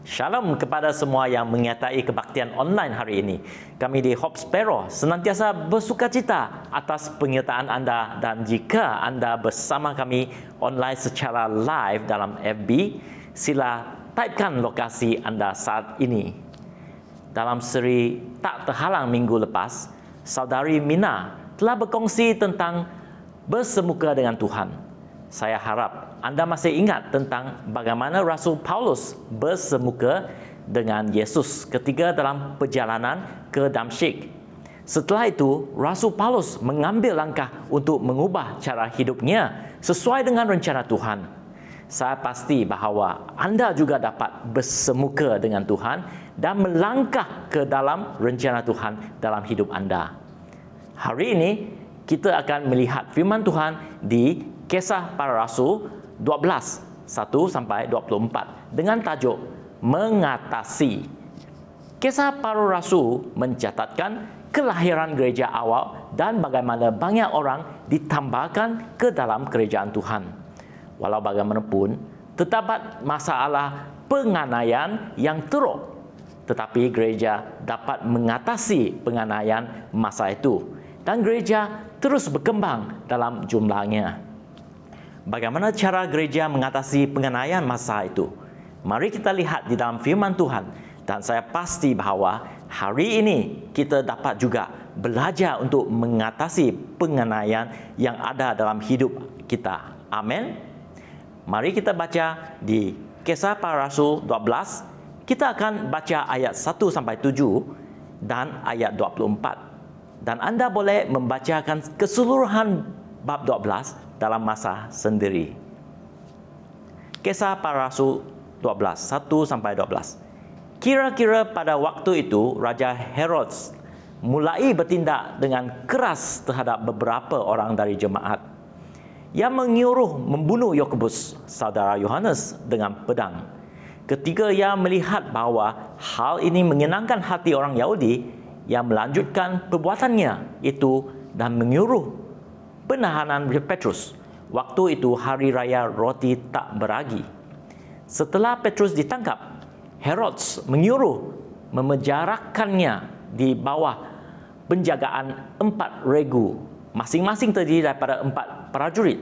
Shalom kepada semua yang menyertai kebaktian online hari ini. Kami di Hope Sparrow senantiasa bersukacita atas penyertaan anda, dan jika anda bersama kami online secara live dalam FB, sila typekan lokasi anda saat ini. Dalam seri Tak Terhalang minggu lepas, Saudari Mina telah berkongsi tentang bersemuka dengan Tuhan. Saya harap anda masih ingat tentang bagaimana Rasul Paulus bersemuka dengan Yesus ketika dalam perjalanan ke Damsyik. Setelah itu, Rasul Paulus mengambil langkah untuk mengubah cara hidupnya sesuai dengan rencana Tuhan. Saya pasti bahawa anda juga dapat bersemuka dengan Tuhan dan melangkah ke dalam rencana Tuhan dalam hidup anda. Hari ini, kita akan melihat firman Tuhan di Kisah Para Rasul 12, 1-24 dengan tajuk Mengatasi. Kisah Para Rasul mencatatkan kelahiran gereja awal dan bagaimana banyak orang ditambahkan ke dalam kerajaan Tuhan. Walau bagaimanapun, terdapat masalah penganiayaan yang teruk, tetapi gereja dapat mengatasi penganiayaan masa itu dan gereja terus berkembang dalam jumlahnya. Bagaimana cara gereja mengatasi penganiayaan masa itu? Mari kita lihat di dalam firman Tuhan, dan saya pasti bahawa hari ini kita dapat juga belajar untuk mengatasi penganiayaan yang ada dalam hidup kita. Amin. Mari kita baca di Kisah Para Rasul 12. Kita akan baca ayat 1-7 dan ayat 24. Dan anda boleh membacakan keseluruhan bab 12 dalam masa sendiri. Kisah Para Rasul 12, 1-12. Kira-kira pada waktu itu, Raja Herodes mulai bertindak dengan keras terhadap beberapa orang dari jemaat. Ia menyuruh membunuh Yakobus, saudara Yohanes, dengan pedang. Ketika ia melihat bahawa hal ini menyenangkan hati orang Yahudi, ia melanjutkan perbuatannya itu dan menyuruh penahanan Petrus. Waktu itu hari raya roti tak beragi. Setelah Petrus ditangkap, Herodes menyuruh memenjarakannya di bawah penjagaan 4 regu, masing-masing terdiri daripada 4 prajurit.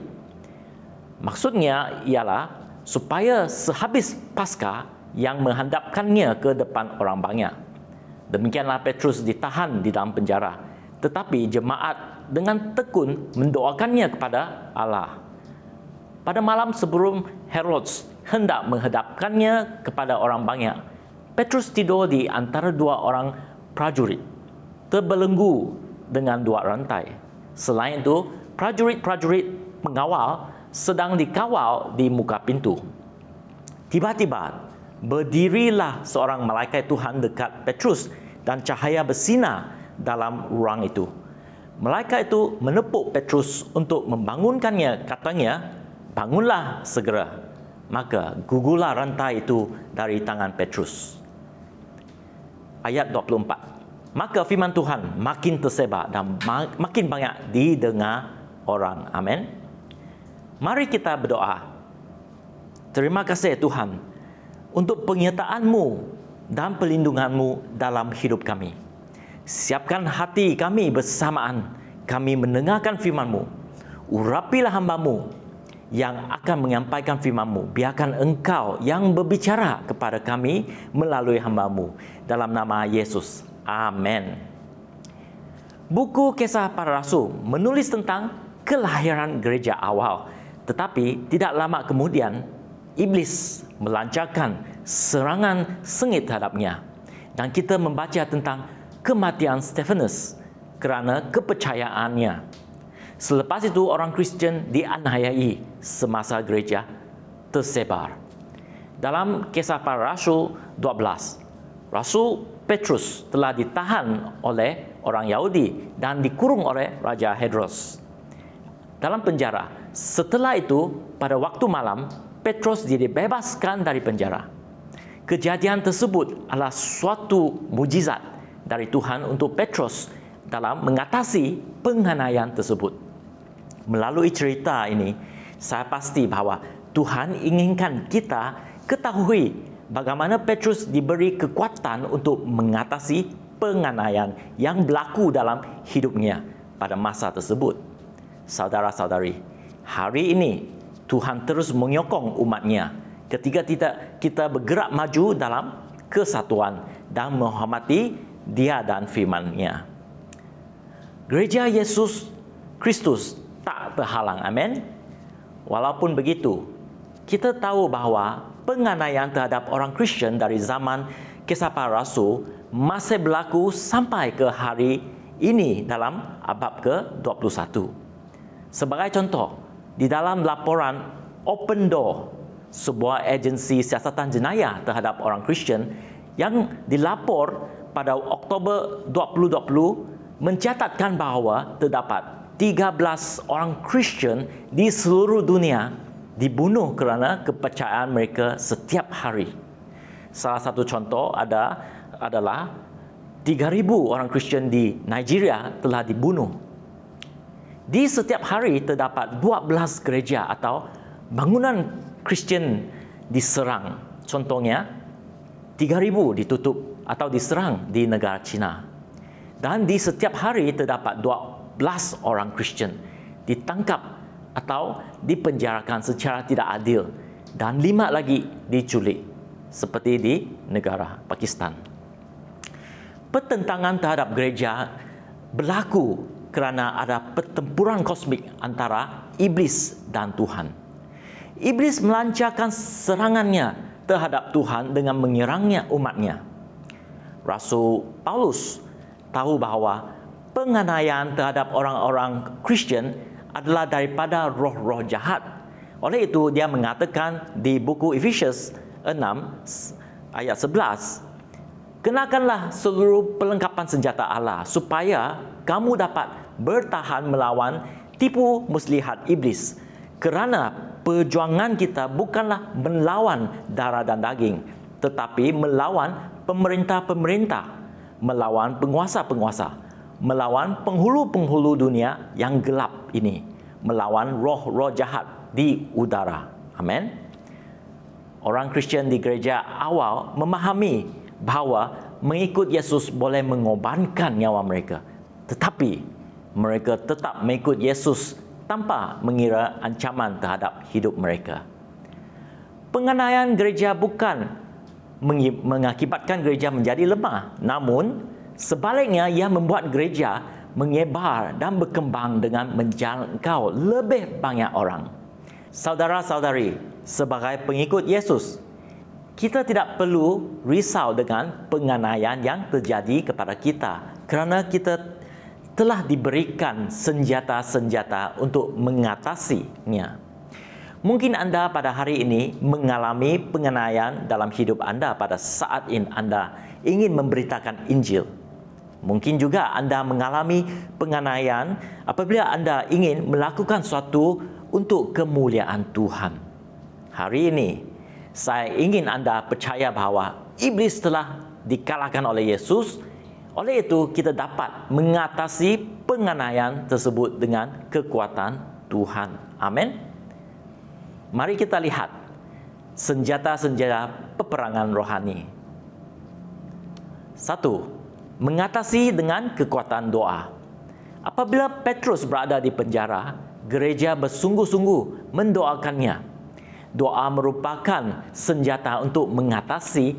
Maksudnya ialah supaya sehabis Paskah yang menghadapkannya ke depan orang banyak. Demikianlah Petrus ditahan di dalam penjara, tetapi jemaat dengan tekun mendoakannya kepada Allah. Pada malam sebelum Herodes hendak menghadapkannya kepada orang banyak, Petrus tidur di antara 2 orang prajurit, terbelenggu dengan 2 rantai. Selain itu, prajurit-prajurit pengawal sedang dikawal di muka pintu. Tiba-tiba, berdirilah seorang malaikat Tuhan dekat Petrus dan cahaya bersinar dalam ruang itu. Malaikat itu menepuk Petrus untuk membangunkannya, katanya, "Bangunlah segera." Maka gugurlah rantai itu dari tangan Petrus. Ayat 24. Maka firman Tuhan makin tersebar dan makin banyak didengar orang. Amin. Mari kita berdoa. Terima kasih Tuhan untuk penyertaan-Mu dan perlindungan-Mu dalam hidup kami. Siapkan hati kami bersamaan kami mendengarkan firman-Mu. Urapilah hamba-Mu yang akan menyampaikan firman-Mu. Biarkan Engkau yang berbicara kepada kami melalui hamba-Mu. Dalam nama Yesus. Amin. Buku Kisah Para Rasul menulis tentang kelahiran gereja awal. Tetapi tidak lama kemudian, iblis melancarkan serangan sengit terhadapnya. Dan kita membaca tentang kematian Stefanus kerana kepercayaannya. Selepas itu orang Kristian dianiayai semasa gereja tersebar. Dalam Kisah Para Rasul 12, Rasul Petrus telah ditahan oleh orang Yahudi dan dikurung oleh Raja Herodes dalam penjara. Setelah itu, pada waktu malam, Petrus dibebaskan dari penjara. Kejadian tersebut adalah suatu mujizat dari Tuhan untuk Petrus dalam mengatasi penganiayaan tersebut. Melalui cerita ini, saya pasti bahawa Tuhan inginkan kita ketahui bagaimana Petrus diberi kekuatan untuk mengatasi penganiayaan yang berlaku dalam hidupnya pada masa tersebut. Saudara-saudari, hari ini Tuhan terus menyokong umatnya ketika kita bergerak maju dalam kesatuan dan menghormati Dia dan firman-Nya. Gereja Yesus Kristus tak terhalang. Amin. Walaupun begitu, kita tahu bahawa penganiayaan terhadap orang Kristian dari zaman Kisah Para Rasul masih berlaku sampai ke hari ini dalam abad ke-21. Sebagai contoh, di dalam laporan Open Door, sebuah agensi siasatan jenayah terhadap orang Kristian yang dilapor pada Oktober 2020 mencatatkan bahawa terdapat 13 orang Kristian di seluruh dunia dibunuh kerana kepercayaan mereka setiap hari. Salah satu contoh adalah 3,000 orang Kristian di Nigeria telah dibunuh. Di setiap hari terdapat 12 gereja atau bangunan Kristian diserang. Contohnya 3,000 ditutup atau diserang di negara China. Dan di setiap hari terdapat 12 orang Kristian ditangkap atau dipenjarakan secara tidak adil dan 5 lagi diculik seperti di negara Pakistan. Pertentangan terhadap gereja berlaku kerana ada pertempuran kosmik antara iblis dan Tuhan. Iblis melancarkan serangannya terhadap Tuhan dengan menyerangnya umatnya. Rasul Paulus tahu bahawa penganiayaan terhadap orang-orang Kristian adalah daripada roh-roh jahat. Oleh itu, dia mengatakan di buku Efesius 6 ayat 11, kenakanlah seluruh perlengkapan senjata Allah supaya kamu dapat bertahan melawan tipu muslihat iblis. Kerana perjuangan kita bukanlah melawan darah dan daging, tetapi melawan pemerintah-pemerintah, melawan penguasa-penguasa, melawan penghulu-penghulu dunia yang gelap ini, melawan roh-roh jahat di udara. Amin. Orang Kristian di gereja awal memahami bahawa mengikut Yesus boleh mengorbankan nyawa mereka, tetapi mereka tetap mengikut Yesus tanpa mengira ancaman terhadap hidup mereka. Penganiayaan gereja bukan mengakibatkan gereja menjadi lemah, namun sebaliknya ia membuat gereja menyebar dan berkembang dengan menjangkau lebih banyak orang. Saudara-saudari, sebagai pengikut Yesus, kita tidak perlu risau dengan penganiayaan yang terjadi kepada kita kerana kita telah diberikan senjata-senjata untuk mengatasinya. Mungkin anda pada hari ini mengalami penganiayaan dalam hidup anda pada saat ini anda ingin memberitakan Injil. Mungkin juga anda mengalami penganiayaan apabila anda ingin melakukan sesuatu untuk kemuliaan Tuhan. Hari ini, saya ingin anda percaya bahawa iblis telah dikalahkan oleh Yesus. Oleh itu, kita dapat mengatasi penganiayaan tersebut dengan kekuatan Tuhan. Amin. Mari kita lihat senjata-senjata peperangan rohani. 1. Mengatasi dengan kekuatan doa. Apabila Petrus berada di penjara, gereja bersungguh-sungguh mendoakannya. Doa merupakan senjata untuk mengatasi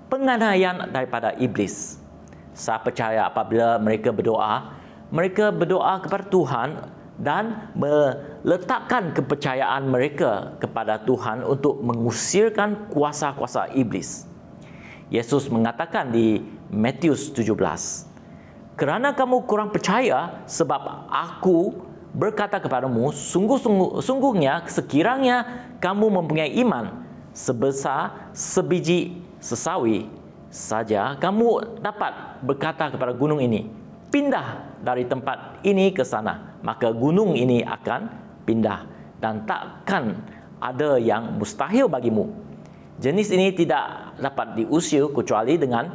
penganiayaan daripada iblis. Saya percaya apabila mereka berdoa kepada Tuhan dan meletakkan kepercayaan mereka kepada Tuhan untuk mengusirkan kuasa-kuasa iblis. Yesus mengatakan di Matius 17, kerana kamu kurang percaya sebab aku berkata kepadamu, sungguhnya sekiranya kamu mempunyai iman sebesar sebiji sesawi saja, kamu dapat berkata kepada gunung ini, pindah dari tempat ini ke sana, maka gunung ini akan pindah dan takkan ada yang mustahil bagimu. Jenis ini tidak dapat diusir kecuali dengan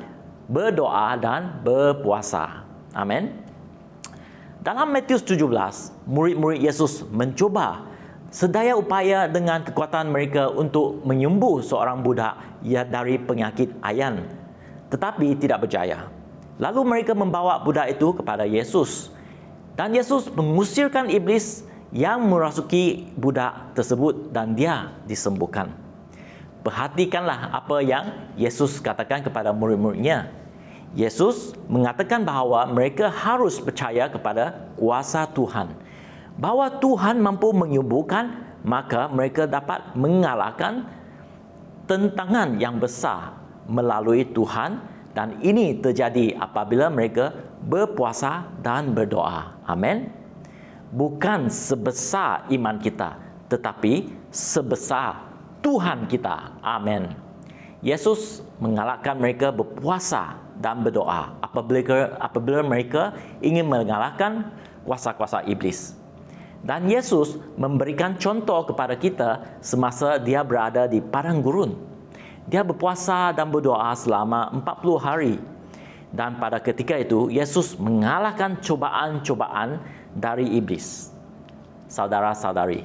berdoa dan berpuasa. Amin. Dalam Matius 17, murid-murid Yesus mencuba sedaya upaya dengan kekuatan mereka untuk menyembuh seorang budak dari penyakit ayan, tetapi tidak berjaya. Lalu mereka membawa budak itu kepada Yesus, dan Yesus mengusirkan iblis yang merasuki budak tersebut dan dia disembuhkan. Perhatikanlah apa yang Yesus katakan kepada murid-muridnya. Yesus mengatakan bahawa mereka harus percaya kepada kuasa Tuhan. Bahawa Tuhan mampu menyembuhkan, maka mereka dapat mengalahkan tentangan yang besar melalui Tuhan, dan ini terjadi apabila mereka berpuasa dan berdoa. Amin. Bukan sebesar iman kita, tetapi sebesar Tuhan kita. Amin. Yesus mengalahkan mereka berpuasa dan berdoa apabila mereka ingin mengalahkan kuasa-kuasa iblis. Dan Yesus memberikan contoh kepada kita semasa dia berada di padang gurun. Dia berpuasa dan berdoa selama 40 hari. Dan pada ketika itu, Yesus mengalahkan cobaan-cobaan dari iblis. Saudara-saudari,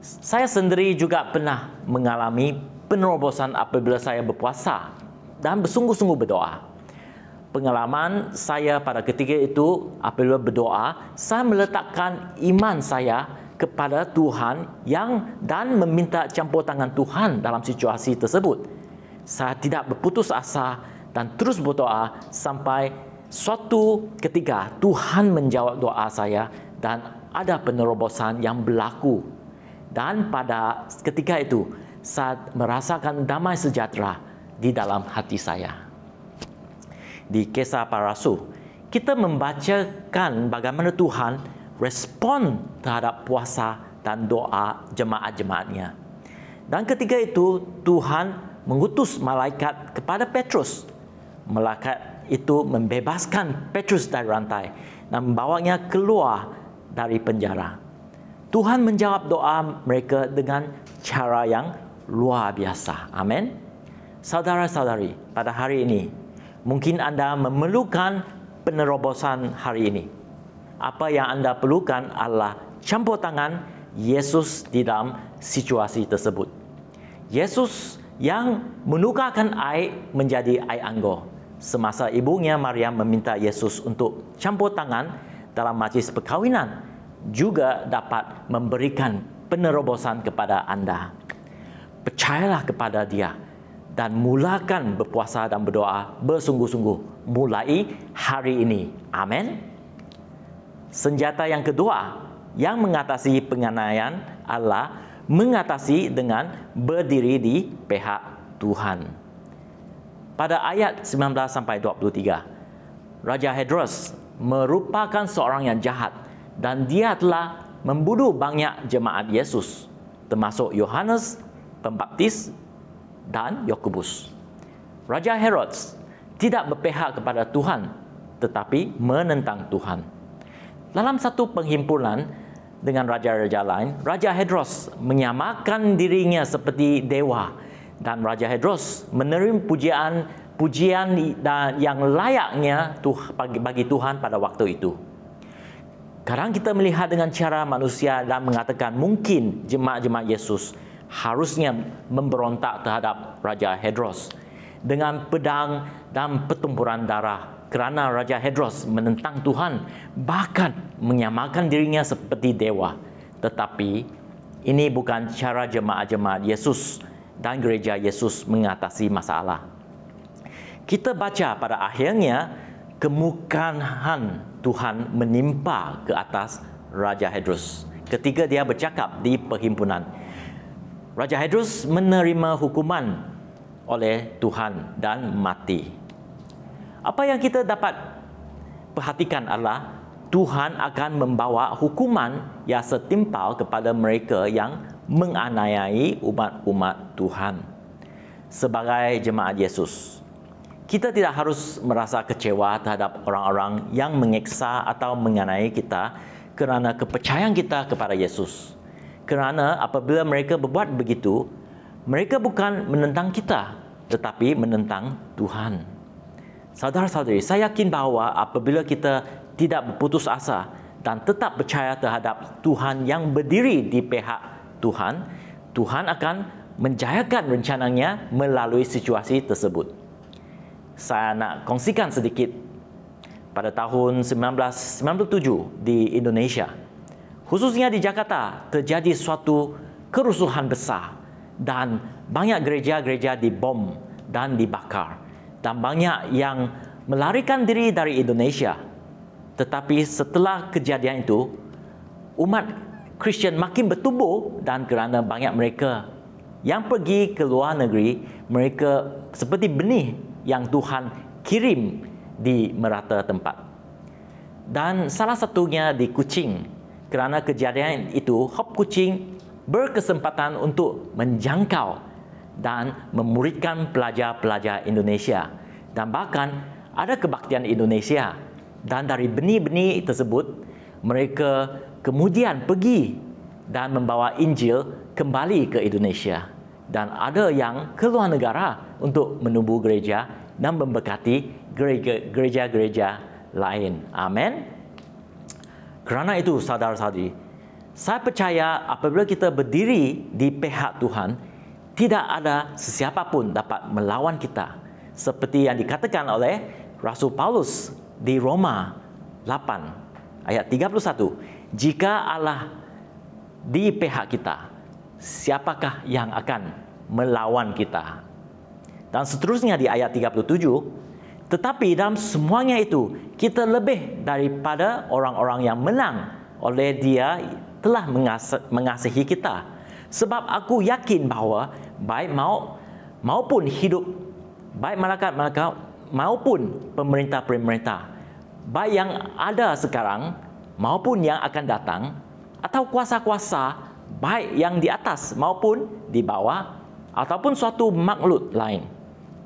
saya sendiri juga pernah mengalami penerobosan apabila saya berpuasa dan bersungguh-sungguh berdoa. Pengalaman saya pada ketika itu, apabila berdoa, saya meletakkan iman saya kepada Tuhan dan meminta campur tangan Tuhan dalam situasi tersebut. Saya tidak berputus asa dan terus berdoa sampai suatu ketika Tuhan menjawab doa saya dan ada penerobosan yang berlaku. Dan pada ketika itu, saya merasakan damai sejahtera di dalam hati saya. Di Kisah Para Rasul, kita membacakan bagaimana Tuhan respon terhadap puasa dan doa jemaat-jemaatnya. Dan ketika itu, Tuhan mengutus malaikat kepada Petrus. Malaikat itu membebaskan Petrus dari rantai dan membawanya keluar dari penjara. Tuhan menjawab doa mereka dengan cara yang luar biasa. Amin. Saudara-saudari, pada hari ini, mungkin Anda memerlukan penerobosan hari ini. Apa yang Anda perlukan adalah campur tangan Yesus di dalam situasi tersebut. Yesus yang menukarkan air menjadi air anggur. Semasa ibunya Maria meminta Yesus untuk campur tangan dalam majlis perkahwinan, juga dapat memberikan penerobosan kepada Anda. Percayalah kepada Dia dan mulakan berpuasa dan berdoa bersungguh-sungguh mulai hari ini. Amin. Senjata yang kedua yang mengatasi penganiayaan adalah mengatasi dengan berdiri di pihak Tuhan. Pada ayat 19-23, Raja Herodes merupakan seorang yang jahat dan dia telah membunuh banyak jemaat Yesus, termasuk Yohanes Pembaptis dan Yakobus. Raja Herodes tidak berpihak kepada Tuhan, tetapi menentang Tuhan. Dalam satu perhimpunan dengan raja-raja lain, Raja Herodes menyamakan dirinya seperti dewa, dan Raja Herodes menerima pujian yang layaknya bagi Tuhan pada waktu itu. Kadang kita melihat dengan cara manusia dan mengatakan mungkin jemaat-jemaat Yesus harusnya memberontak terhadap Raja Herodes dengan pedang dan pertempuran darah, kerana Raja Herodes menentang Tuhan, bahkan menyamakan dirinya seperti dewa. Tetapi ini bukan cara jemaat-jemaat Yesus dan gereja Yesus mengatasi masalah. Kita baca pada akhirnya kemurkaan Tuhan menimpa ke atas Raja Herodes ketika dia bercakap di perhimpunan. Raja Herodes menerima hukuman oleh Tuhan dan mati. Apa yang kita dapat perhatikan adalah Tuhan akan membawa hukuman yang setimpal kepada mereka yang menganiayai umat-umat Tuhan. Sebagai jemaat Yesus, kita tidak harus merasa kecewa terhadap orang-orang yang mengeksa atau menganiayai kita kerana kepercayaan kita kepada Yesus. Kerana apabila mereka berbuat begitu, mereka bukan menentang kita, tetapi menentang Tuhan. Saudara-saudari, saya yakin bahawa apabila kita tidak berputus asa dan tetap percaya terhadap Tuhan yang berdiri di pihak Tuhan, Tuhan akan menjayakan rencananya melalui situasi tersebut. Saya nak kongsikan sedikit. Pada tahun 1997 di Indonesia, khususnya di Jakarta, terjadi suatu kerusuhan besar dan banyak gereja-gereja dibom dan dibakar dan banyak yang melarikan diri dari Indonesia. Tetapi setelah kejadian itu, umat Kristian makin bertumbuh dan kerana banyak mereka yang pergi ke luar negeri, mereka seperti benih yang Tuhan kirim di merata tempat. Dan salah satunya di Kuching. Kerana kejadian itu, Hop Kuching berkesempatan untuk menjangkau dan memuridkan pelajar-pelajar Indonesia. Dan bahkan ada kebaktian Indonesia. Dan dari benih-benih tersebut, mereka kemudian pergi dan membawa Injil kembali ke Indonesia. Dan ada yang ke luar negara untuk menubuh gereja dan memberkati gereja-gereja lain. Amin. Kerana itu, saudara-saudari, saya percaya apabila kita berdiri di pihak Tuhan, tidak ada sesiapa pun dapat melawan kita. Seperti yang dikatakan oleh Rasul Paulus di Roma 8 ayat 31. Jika Allah di pihak kita, siapakah yang akan melawan kita? Dan seterusnya di ayat 37, tetapi dalam semuanya itu, kita lebih daripada orang-orang yang menang oleh Dia telah mengasihi kita. Sebab aku yakin bahawa baik maut maupun hidup, baik malaikat-malaikat maupun pemerintah-pemerintah, baik yang ada sekarang maupun yang akan datang, atau kuasa-kuasa, baik yang di atas maupun di bawah, ataupun suatu makhluk lain,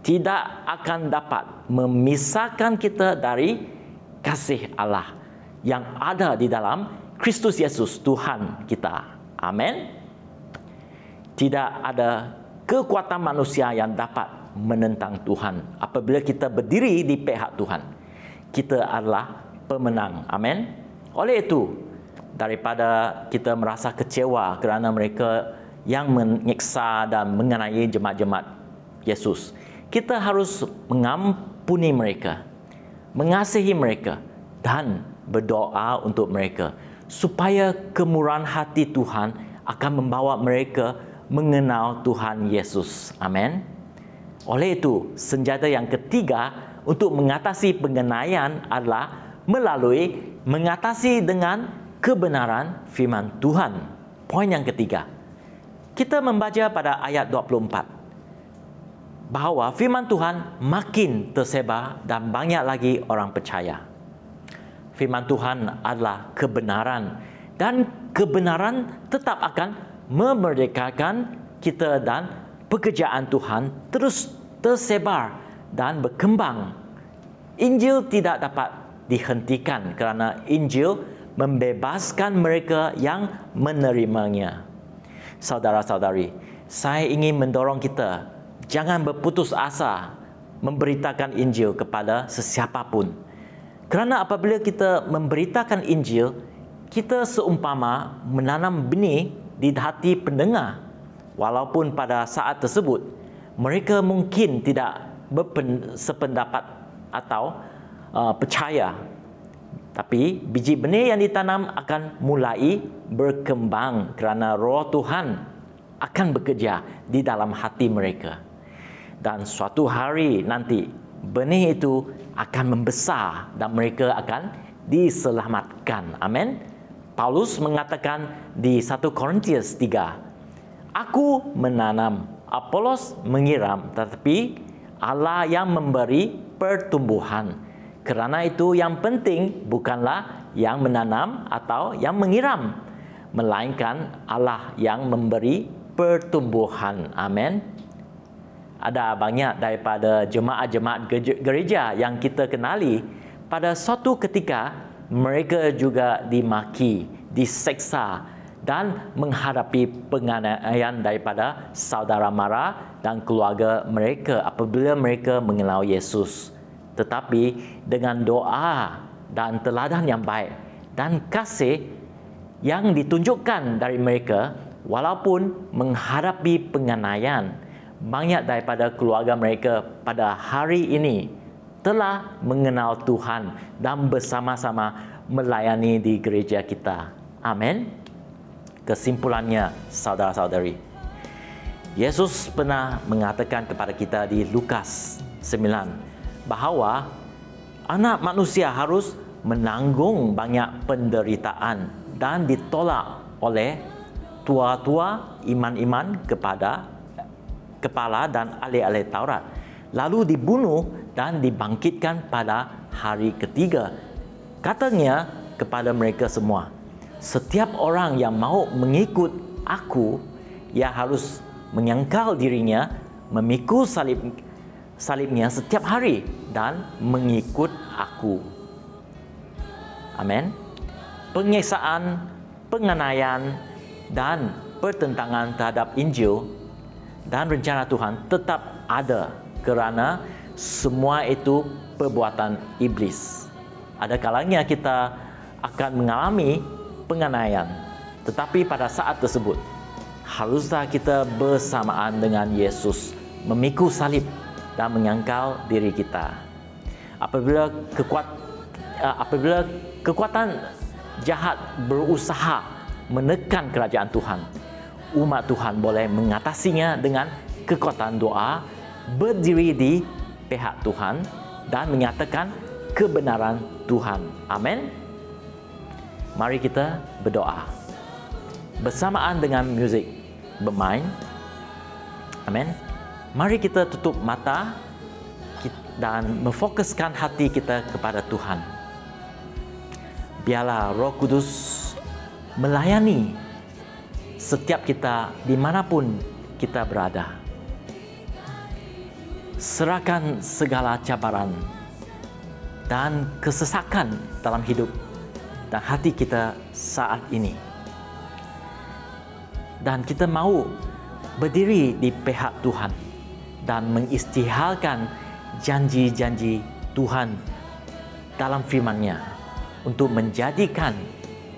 tidak akan dapat memisahkan kita dari kasih Allah yang ada di dalam Kristus Yesus Tuhan kita. Amin. Tidak ada kekuatan manusia yang dapat menentang Tuhan. Apabila kita berdiri di pihak Tuhan, kita adalah pemenang. Amin. Oleh itu, daripada kita merasa kecewa kerana mereka yang menyiksa dan mengenai jemaat-jemaat Yesus, kita harus mengampuni mereka, mengasihi mereka, dan berdoa untuk mereka, supaya kemurahan hati Tuhan akan membawa mereka mengenal Tuhan Yesus. Amin. Oleh itu, senjata yang ketiga untuk mengatasi penganiayaan adalah melalui mengatasi dengan kebenaran firman Tuhan. Poin yang ketiga, kita membaca pada ayat 24 bahawa firman Tuhan makin tersebar dan banyak lagi orang percaya. Firman Tuhan adalah kebenaran, dan kebenaran tetap akan memerdekakan kita, dan pekerjaan Tuhan terus tersebar dan berkembang. Injil tidak dapat dihentikan kerana Injil membebaskan mereka yang menerimanya. Saudara-saudari, saya ingin mendorong kita, jangan berputus asa memberitakan Injil kepada sesiapa pun. Kerana apabila kita memberitakan Injil, kita seumpama menanam benih di hati pendengar. Walaupun pada saat tersebut, mereka mungkin tidak sependapat atau percaya. Tapi biji benih yang ditanam akan mulai berkembang kerana Roh Tuhan akan bekerja di dalam hati mereka. Dan suatu hari nanti benih itu akan membesar dan mereka akan diselamatkan. Amin. Paulus mengatakan di 1 Korintius 3, aku menanam, Apolos menyiram, tetapi Allah yang memberi pertumbuhan. Kerana itu yang penting bukanlah yang menanam atau yang menyiram, melainkan Allah yang memberi pertumbuhan. Amin. Ada banyak daripada jemaat-jemaat gereja yang kita kenali, pada suatu ketika mereka juga dimaki, diseksa dan menghadapi penganiayaan daripada saudara mara dan keluarga mereka apabila mereka mengenal Yesus. Tetapi dengan doa dan teladan yang baik dan kasih yang ditunjukkan dari mereka, Walaupun menghadapi penganiayaan, banyak daripada keluarga mereka pada hari ini telah mengenal Tuhan dan bersama-sama melayani di gereja kita. Amin. Kesimpulannya, saudara-saudari, Yesus pernah mengatakan kepada kita di Lukas 9 bahawa anak manusia harus menanggung banyak penderitaan dan ditolak oleh tua-tua iman-iman kepala dan ahli-ahli Taurat, lalu dibunuh dan dibangkitkan pada hari ketiga. Katanya kepada mereka semua, setiap orang yang mau mengikut aku, ia harus menyangkal dirinya, memikul salibnya setiap hari dan mengikut aku. Amin. Penyiksaan, penganiayaan dan pertentangan terhadap Injil dan rencana Tuhan tetap ada kerana semua itu perbuatan iblis. Ada kalanya kita akan mengalami penganiayaan, tetapi pada saat tersebut haruslah kita bersamaan dengan Yesus memikul salib dan menyangkal diri kita. Apabila kekuatan jahat berusaha menekan kerajaan Tuhan, umat Tuhan boleh mengatasinya dengan kekuatan doa, berdiri di pihak Tuhan dan menyatakan kebenaran Tuhan. Amin. Mari kita berdoa bersamaan dengan muzik bermain. Amin. Mari kita tutup mata dan memfokuskan hati kita kepada Tuhan. Biarlah Roh Kudus melayani setiap kita dimanapun kita berada. Serahkan segala cabaran dan kesesakan dalam hidup dan hati kita saat ini. Dan kita mahu berdiri di pihak Tuhan dan mengisytiharkan janji-janji Tuhan dalam firman-Nya untuk menjadikan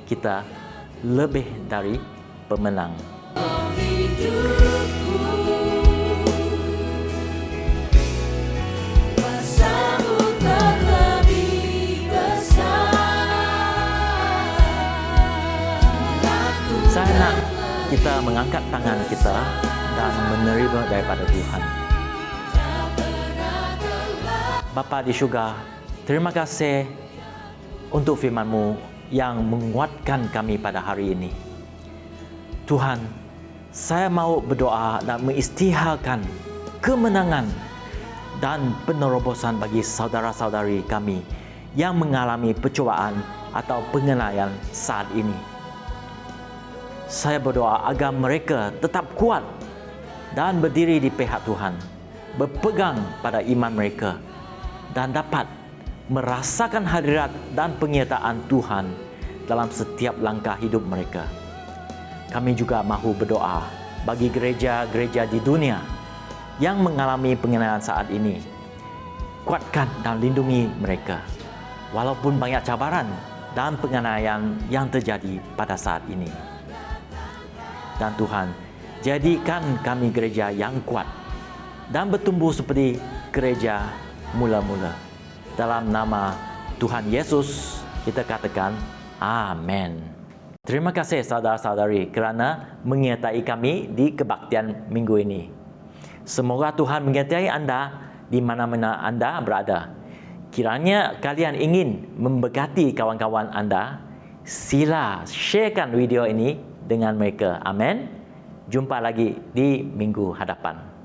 kita lebih dari pemenang. Saya nak kita mengangkat tangan kita dan menerima daripada Tuhan. Bapa di syurga, terima kasih untuk firman-Mu yang menguatkan kami pada hari ini. Tuhan, saya mau berdoa dan mengisytiharkan kemenangan dan penerobosan bagi saudara-saudari kami yang mengalami percubaan atau penganiayaan saat ini. Saya berdoa agar mereka tetap kuat dan berdiri di pihak Tuhan, berpegang pada iman mereka dan dapat merasakan hadirat dan penyertaan Tuhan dalam setiap langkah hidup mereka. Kami juga mahu berdoa bagi gereja-gereja di dunia yang mengalami penganiayaan saat ini. Kuatkan dan lindungi mereka, walaupun banyak cabaran dan penganiayaan yang terjadi pada saat ini. Dan Tuhan, jadikan kami gereja yang kuat dan bertumbuh seperti gereja mula-mula. Dalam nama Tuhan Yesus, kita katakan Amin. Terima kasih saudara-saudari kerana menyertai kami di kebaktian minggu ini. Semoga Tuhan menyertai anda di mana-mana anda berada. Kiranya kalian ingin memberkati kawan-kawan anda, sila sharekan video ini dengan mereka. Amin. Jumpa lagi di minggu hadapan.